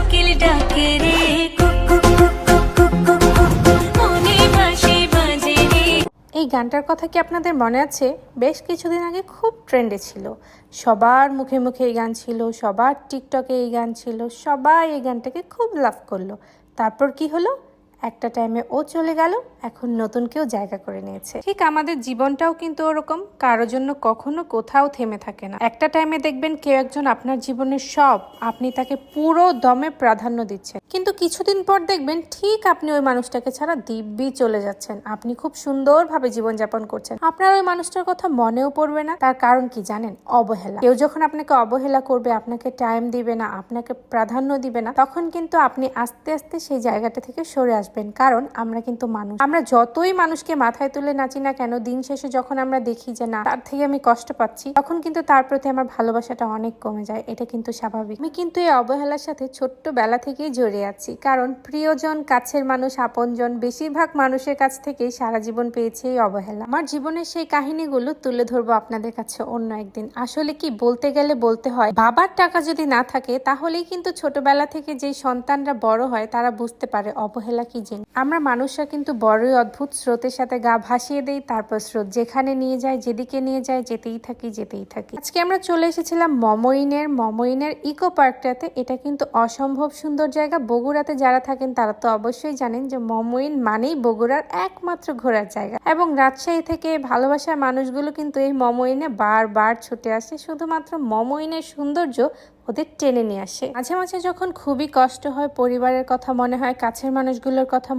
কোকিল ডাকে রে cook cook cook cook cook cook cook, মনে বাঁশি বাজে রে। এই গানটার কথা কি আপনাদের মনে আছে? বেশ কিছুদিন আগে খুব ট্রেন্ডে ছিল, সবার মুখে মুখে এই গান ছিল, সবার টিকটকে এই গান ছিল, সবাই এই গানটাকে খুব লাভ করলো। তারপর কি হলো? একটা টাইমে ও চলে গেল, এখন নতুন কেউ জায়গা করে নিয়েছে। ঠিক আমাদের জীবনটাও কিন্তু ওরকম, কারো জন্য কখনো কোথাও থেমে থাকে না। একটা টাইমে দেখবেন কেউ একজন আপনার জীবনের সব, আপনি তাকে পুরো দমে প্রাধান্য দিচ্ছেন, কিন্তু কিছুদিন পর দেখবেন ঠিক আপনি ওই মানুষটাকে ছাড়া দিব্যি চলে যাচ্ছেন। আপনি খুব সুন্দরভাবে জীবনযাপন করছেন, আপনার ওই মানুষটার কথা মনেও পড়বে না। তার কারণ কি জানেন? অবহেলা। কেউ যখন আপনাকে অবহেলা করবে, আপনাকে টাইম দিবে না, আপনাকে প্রাধান্য দিবে না, তখন কিন্তু আপনি আস্তে আস্তে সেই জায়গাটা থেকে সরে আসবেন। কারণ আমরা কিন্তু মানুষ, আমরা যতই মানুষকে মাথায় তুলে নাচি না কেন, দিন শেষে যখন আমরা দেখি যে না, তার থেকে আমি কষ্ট পাচ্ছি, তখন কিন্তু তার প্রতি আমার ভালোবাসাটা অনেক কমে যায়। এটা কিন্তু স্বাভাবিক। আমি কিন্তু এই অবহেলার সাথে ছোট্টবেলা থেকেই জড়িয়ে আছি, কারণ প্রিয়জন, কাছের মানুষ, আপনজন, বেশিরভাগ মানুষের কাছ থেকেই সারা জীবন পেয়েছি এই অবহেলা। আমার জীবনের সেই কাহিনীগুলো তুলে ধরবো আপনাদের কাছে অন্য একদিন। আসলে কি বলতে গেলে বলতে হয়, বাবার টাকা যদি না থাকে তাহলেই কিন্তু ছোটবেলা থেকে যেই সন্তানরা বড় হয় তারা বুঝতে পারে অবহেলা কি জিনিস। আমরা মানুষরা কিন্তু বড়ই অদ্ভুত, স্রোতের সাথে গা ভাসিয়ে দেই, তারপর স্রোত যেখানে নিয়ে যায়, যেদিকে নিয়ে যায়, যেতেই থাকি। আজকে আমরা চলে এসেছিলাম মমইনের ইকো পার্কটাতে। এটা কিন্তু অসম্ভব সুন্দর জায়গা। বগুড়াতে যারা থাকেন তারা তো অবশ্যই জানেন যে মমইন মানেই বগুড়ার একমাত্র ঘোরার জায়গা, এবং রাজশাহী থেকে ভালোবাসার মানুষগুলো কিন্তু এই মমইনে বারবার ছুটে আসে, শুধুমাত্র মমইনের সৌন্দর্য ওদের টেনে নিয়ে আসে। মাঝে মাঝে যখন খুবই কষ্ট হয়, পরিবারের কথা মনে হয়, কাছের মানুষগুলোর কথা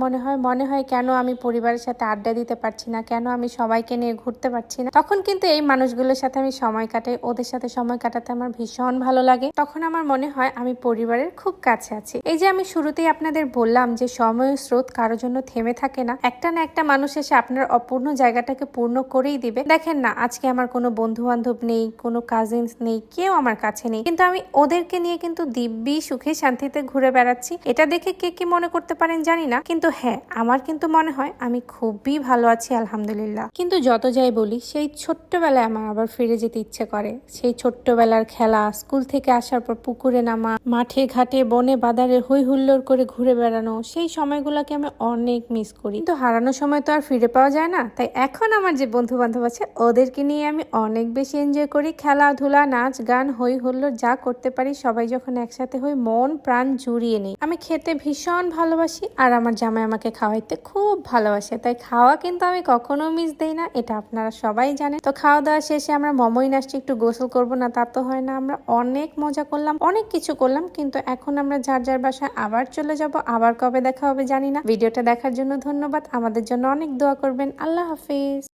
মনে হয় কেন আমি পরিবারের সাথে আড্ডা দিতে পারছি না, কেন আমি সবাইকে নিয়ে ঘুরতে পারছি না, তখন কিন্তু এই মানুষগুলোর সাথে আমি সময় কাটাই। ওদের সাথে সময় কাটাতে আমার ভীষণ ভালো লাগে। তখন আমার মনে হয় আমি পরিবারের খুব কাছে আছি। এই যে আমি শুরুতেই আপনাদের বললাম যে সময় স্রোত কারো জন্য থেমে থাকে না, একটা না একটা মানুষ এসে আপনার অপূর্ণ জায়গাটাকে পূর্ণ করেই দিবে। দেখেন না, আজকে আমার কোনো বন্ধু বান্ধব নেই, কোনো কাজিনস নেই, কেউ আমার কাছে নেই, কিন্তু আমি ওদেরকে নিয়ে কিন্তু দিব্যি সুখে শান্তিতে ঘুরে বেড়াচ্ছি। এটা দেখে কে কি মনে করতে পারেন জানি না, কিন্তু হ্যাঁ, আমার কিন্তু মনে হয় আমি খুবই ভালো আছি, আলহামদুলিল্লাহ। কিন্তু যত যাই বলি, সেই ছোট্টবেলায় আমার আবার ফিরে যেতে ইচ্ছে করে। সেই ছোট্টবেলার খেলা, স্কুল থেকে আসার পর পুকুরে নামা, মাঠে ঘাটে বনে বাদারে হই হুল্লোড় করে ঘুরে বেড়ানো, সেই সময়গুলোকে আমি অনেক মিস করি। কিন্তু হারানোর সময় তো আর ফিরে পাওয়া যায় না, তাই এখন আমার যে বন্ধু বান্ধব আছে ওদেরকে নিয়ে আমি অনেক বেশি এনজয় করি। খেলাধুলা, নাচ গান, হই হুল্লোড় যা করতে পারি, সবাই যখন একসাথে হই মন প্রাণ জুড়িয়ে নেই। আমি খেতে ভীষণ ভালোবাসি, আর আমার জামাই আমাকে খাওয়াইতে খুব ভালোবাসে, তাই খাওয়া কিন্তু আমি কখনো মিস দেই না, এটা আপনারা সবাই জানেন। তো খাওয়া দাওয়া শেষে আমরা মমইন আসছি, একটু গোসল করবো না তা তো হয় না। আমরা অনেক মজা করলাম, অনেক কিছু করলাম, কিন্তু এখন আমরা যার যার বাসায় আবার চলে যাব। আবার কবে দেখা হবে জানি না। ভিডিওটা দেখার জন্য ধন্যবাদ, আমাদের জন্য অনেক দোয়া করবেন। আল্লাহ হাফেজ।